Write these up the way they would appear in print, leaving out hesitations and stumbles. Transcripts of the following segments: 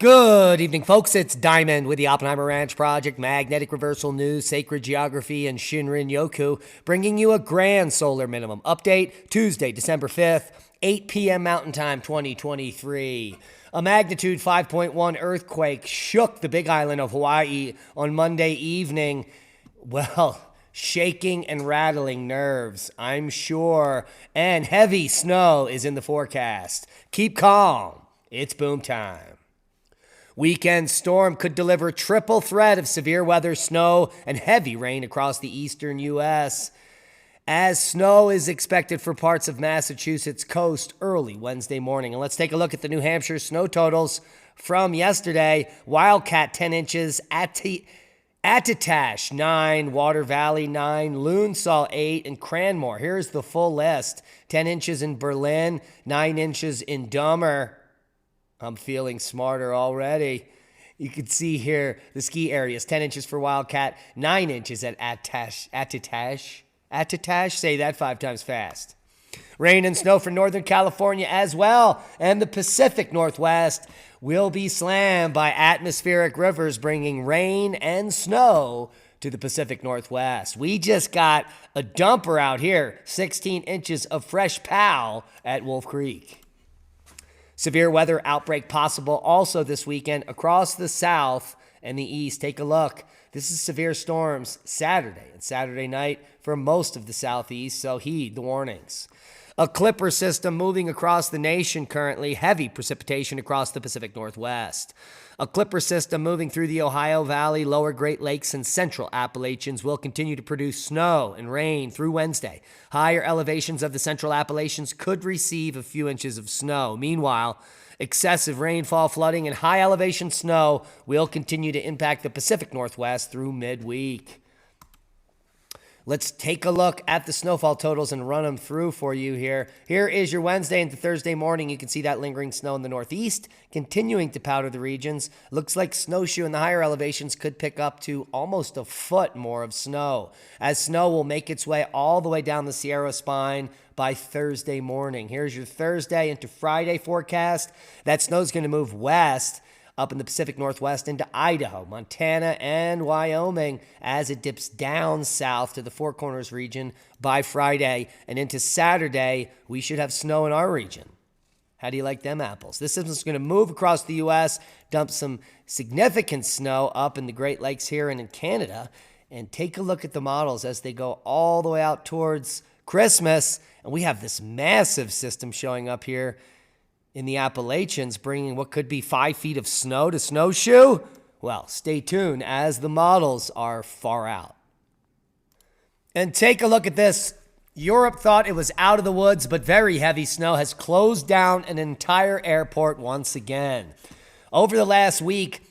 Good evening, folks. It's Diamond with the Oppenheimer Ranch Project, Magnetic Reversal News, Sacred Geography, and Shinrin Yoku, bringing you a grand solar minimum update Tuesday, December 5th, 8 p.m. Mountain Time 2023. A magnitude 5.1 earthquake shook the Big Island of Hawaii on Monday evening. Well, shaking and rattling nerves, I'm sure. And heavy snow is in the forecast. Keep calm. It's boom time. Weekend storm could deliver triple threat of severe weather, snow, and heavy rain across the eastern U.S. as snow is expected for parts of Massachusetts coast early Wednesday morning. And let's take a look at the New Hampshire snow totals from yesterday. Wildcat 10 inches, Attitash 9, Water Valley 9, Loon saw 8, and Cranmore. Here's the full list. 10 inches in Berlin, 9 inches in Dummer. I'm feeling smarter already. You can see here the ski areas. 10 inches for Wildcat, 9 inches at Attitash. Say that 5 times fast. Rain and snow for Northern California as well. And the Pacific Northwest will be slammed by atmospheric rivers, bringing rain and snow to the Pacific Northwest. We just got a dumper out here. 16 inches of fresh pow at Wolf Creek. Severe weather outbreak possible also this weekend across the south and the east. Take a look. This is severe storms Saturday and Saturday night for most of the southeast, so heed the warnings. A clipper system moving across the nation currently. Heavy precipitation across the Pacific Northwest. A clipper system moving through the Ohio Valley, lower Great Lakes, and central Appalachians will continue to produce snow and rain through Wednesday. Higher elevations of the central Appalachians could receive a few inches of snow. Meanwhile, excessive rainfall, flooding, and high elevation snow will continue to impact the Pacific Northwest through midweek. Let's take a look at the snowfall totals and run them through for you here. Here is your Wednesday into Thursday morning. You can see that lingering snow in the northeast, continuing to powder the regions. Looks like snowshoe in the higher elevations could pick up to almost a foot more of snow, as snow will make its way all the way down the Sierra Spine by Thursday morning. Here's your Thursday into Friday forecast. That snow's going to move west up in the Pacific Northwest into Idaho, Montana, and Wyoming as it dips down south to the Four Corners region by Friday. And into Saturday, we should have snow in our region. How do you like them apples? This system's going to move across the U.S., dump some significant snow up in the Great Lakes here and in Canada. And take a look at the models as they go all the way out towards Christmas. And we have this massive system showing up here in the Appalachians, bringing what could be 5 feet of snow to snowshoe. Well, stay tuned as the models are far out. And take a look at this. Europe thought it was out of the woods, but very heavy snow has closed down an entire airport once again. Over the last week,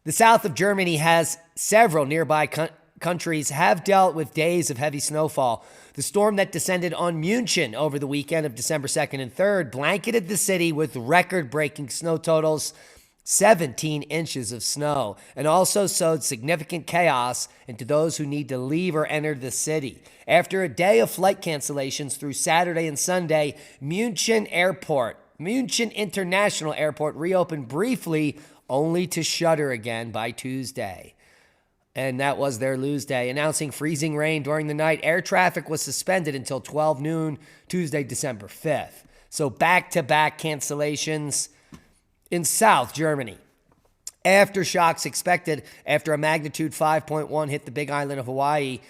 the south of Germany has several nearby countries have dealt with days of heavy snowfall. The storm that descended on München over the weekend of December 2nd and 3rd blanketed the city with record-breaking snow totals, 17 inches of snow, and also sowed significant chaos into those who need to leave or enter the city. After a day of flight cancellations through Saturday and Sunday, München International Airport reopened briefly, only to shutter again by Tuesday. And that was their lose day. Announcing freezing rain during the night, air traffic was suspended until 12 noon, Tuesday, December 5th. So back-to-back cancellations in South Germany. Aftershocks expected after a magnitude 5.1 hit the Big Island of Hawaii.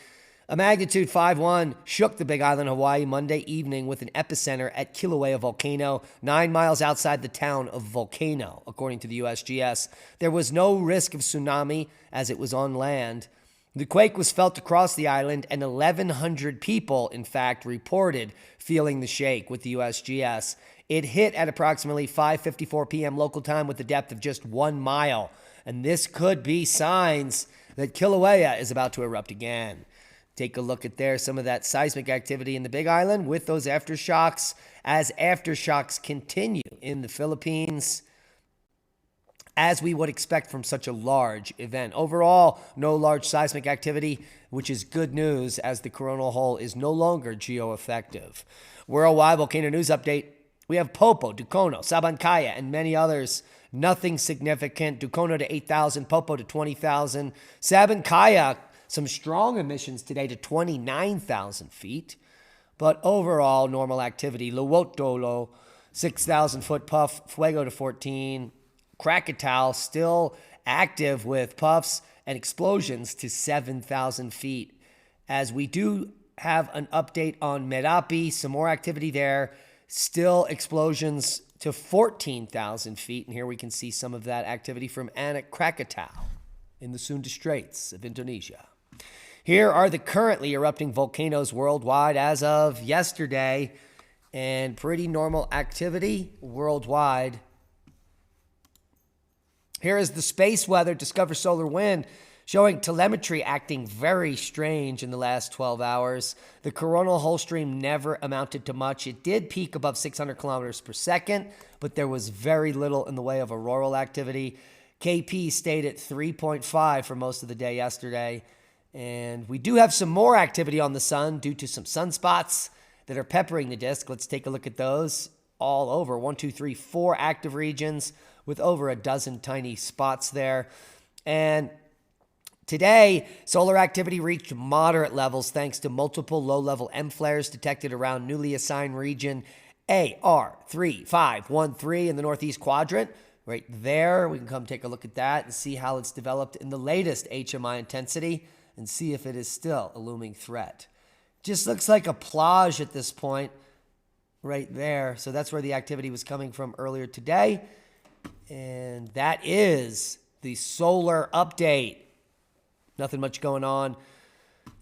A magnitude 5.1 shook the Big Island of Hawaii Monday evening with an epicenter at Kilauea Volcano, 9 miles outside the town of Volcano, according to the USGS. There was no risk of tsunami as it was on land. The quake was felt across the island, and 1,100 people, in fact, reported feeling the shake with the USGS. It hit at approximately 5:54 p.m. local time with a depth of just 1 mile, and this could be signs that Kilauea is about to erupt again. Take a look at there, some of that seismic activity in the Big Island with those aftershocks as aftershocks continue in the Philippines, as we would expect from such a large event. Overall, no large seismic activity, which is good news as the coronal hole is no longer geo-effective. Worldwide volcano news update. We have Popo, Dukono, Sabancaya, and many others. Nothing significant. Dukono to 8,000, Popo to 20,000. Sabancaya, some strong emissions today to 29,000 feet. But overall, normal activity. Luwotolo, 6,000 foot puff. Fuego to 14. Krakatoa still active with puffs and explosions to 7,000 feet. As we do have an update on Merapi, some more activity there. Still explosions to 14,000 feet. And here we can see some of that activity from Anak Krakatoa in the Sunda Straits of Indonesia. Here are the currently erupting volcanoes worldwide as of yesterday, and pretty normal activity worldwide. Here is the space weather, Discover Solar Wind, showing telemetry acting very strange in the last 12 hours. The coronal hole stream never amounted to much. It did peak above 600 kilometers per second, but there was very little in the way of auroral activity. KP stayed at 3.5 for most of the day yesterday. And we do have some more activity on the sun due to some sunspots that are peppering the disk. Let's take a look at those all over. 1, 2, 3, 4 active regions with over a dozen tiny spots there. And today, solar activity reached moderate levels thanks to multiple low-level M flares detected around newly assigned region AR3513 in the northeast quadrant. Right there, we can come take a look at that and see how it's developed in the latest HMI intensity and see if it is still a looming threat. Just looks like a plage at this point right there. So that's where the activity was coming from earlier today. And that is the solar update. Nothing much going on.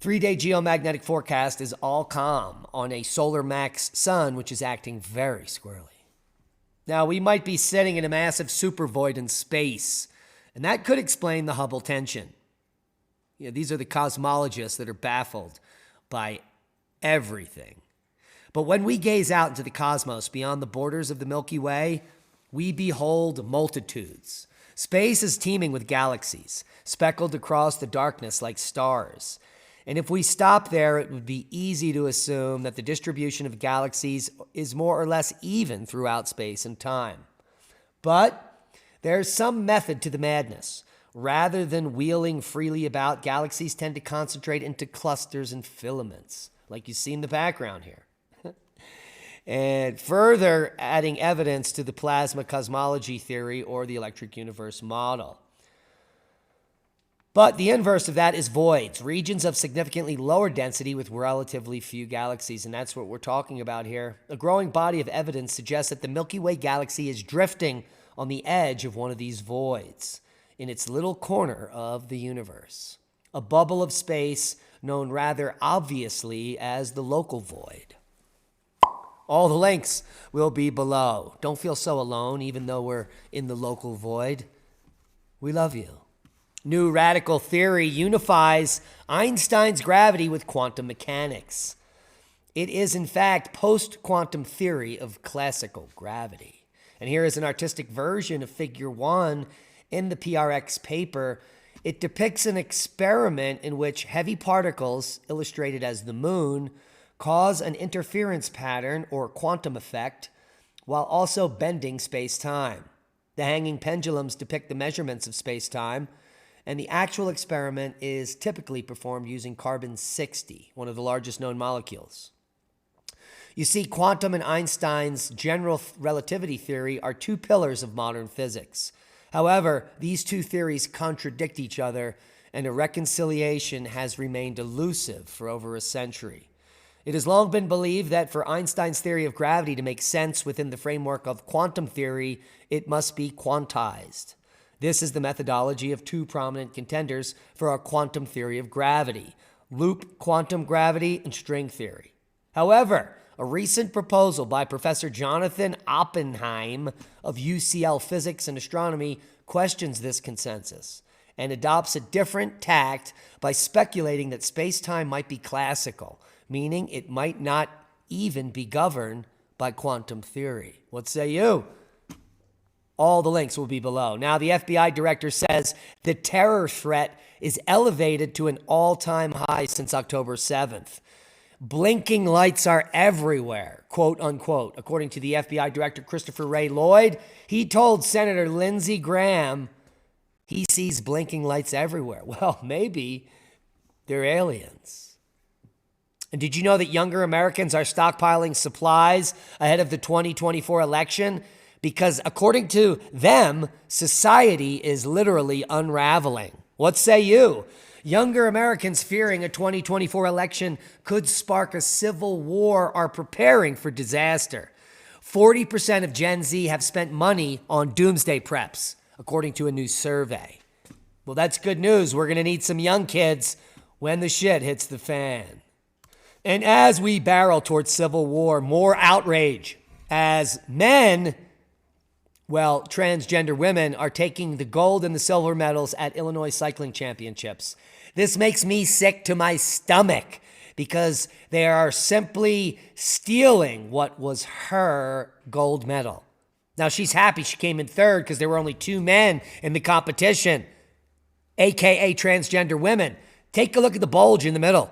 3-day geomagnetic forecast is all calm on a solar max sun, which is acting very squirrely. Now, we might be sitting in a massive supervoid in space, and that could explain the Hubble tension. You know, these are the cosmologists that are baffled by everything. But when we gaze out into the cosmos beyond the borders of the Milky Way, we behold multitudes. Space is teeming with galaxies, speckled across the darkness like stars. And if we stop there, it would be easy to assume that the distribution of galaxies is more or less even throughout space and time. But there's some method to the madness. Rather than wheeling freely about, galaxies tend to concentrate into clusters and filaments, like you see in the background here. And further adding evidence to the plasma cosmology theory or the electric universe model. But the inverse of that is voids, regions of significantly lower density with relatively few galaxies, and that's what we're talking about here. A growing body of evidence suggests that the Milky Way galaxy is drifting on the edge of one of these voids in its little corner of the universe, a bubble of space known rather obviously as the local void. All the links will be below. Don't feel so alone, even though we're in the local void. We love you. New radical theory unifies Einstein's gravity with quantum mechanics. It is, in fact, post-quantum theory of classical gravity. And here is an artistic version of Figure 1 in the PRX paper. It depicts an experiment in which heavy particles, illustrated as the moon, cause an interference pattern or quantum effect while also bending space-time. The hanging pendulums depict the measurements of space-time, and the actual experiment is typically performed using carbon-60, one of the largest known molecules. You see, quantum and Einstein's general relativity theory are two pillars of modern physics. However, these two theories contradict each other, and a reconciliation has remained elusive for over a century. It has long been believed that for Einstein's theory of gravity to make sense within the framework of quantum theory, it must be quantized. This is the methodology of two prominent contenders for our quantum theory of gravity: loop quantum gravity and string theory. However, a recent proposal by Professor Jonathan Oppenheim of UCL Physics and Astronomy questions this consensus and adopts a different tact by speculating that space-time might be classical, meaning it might not even be governed by quantum theory. What say you? All the links will be below. Now, the FBI director says the terror threat is elevated to an all-time high since October 7th. Blinking lights are everywhere, quote unquote. According to the FBI Director Christopher Ray Lloyd, he told Senator Lindsey Graham he sees blinking lights everywhere. Well, maybe they're aliens. And did you know that younger Americans are stockpiling supplies ahead of the 2024 election? Because according to them, society is literally unraveling. What say you? Younger Americans fearing a 2024 election could spark a civil war are preparing for disaster. 40% of Gen Z have spent money on doomsday preps, according to a new survey. Well, that's good news. We're going to need some young kids when the shit hits the fan. And as we barrel towards civil war, more outrage as men, well, transgender women are taking the gold and the silver medals at Illinois Cycling Championships. This makes me sick to my stomach because they are simply stealing what was her gold medal. Now, she's happy she came in third because there were only 2 men in the competition, AKA transgender women. Take a look at the bulge in the middle.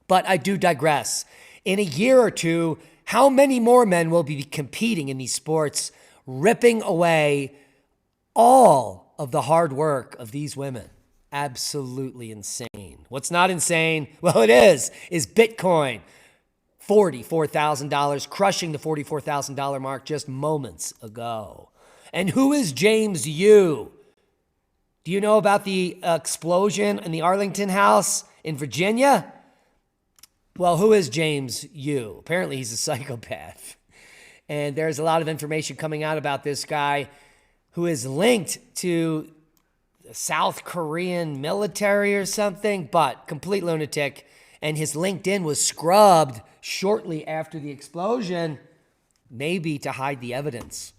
But I do digress. In a year or two, how many more men will be competing in these sports, ripping away all of the hard work of these women? Absolutely insane. What's not insane? Well, it is Bitcoin. $44,000, crushing the $44,000 mark just moments ago. And who is James Yu? Do you know about the explosion in the Arlington house in Virginia? Well, who is James Yu? Apparently he's a psychopath. And there's a lot of information coming out about this guy who is linked to the South Korean military or something, but complete lunatic. And his LinkedIn was scrubbed shortly after the explosion, maybe to hide the evidence.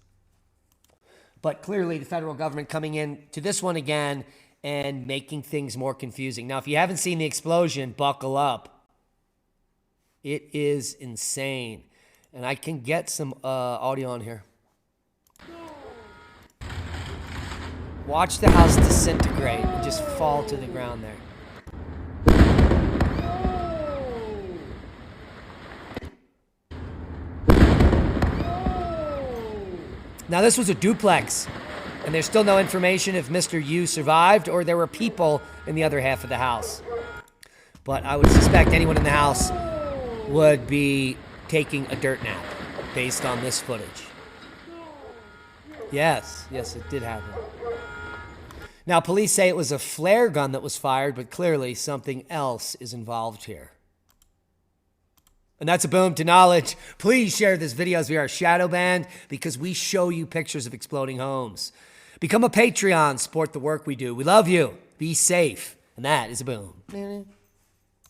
But clearly the federal government coming in to this one again and making things more confusing. Now, if you haven't seen the explosion, buckle up. It is insane. And I can get some audio on here. Watch the house disintegrate and just fall to the ground there. Now, this was a duplex, and there's still no information if Mr. Yu survived or there were people in the other half of the house. But I would suspect anyone in the house would be taking a dirt nap based on this footage. Yes, it did happen. Now, police say it was a flare gun that was fired, but clearly something else is involved here. And that's a boom to knowledge. Please share this video as we are shadow banned because we show you pictures of exploding homes. Become a Patreon, support the work we do. We love you. Be safe. And that is a boom.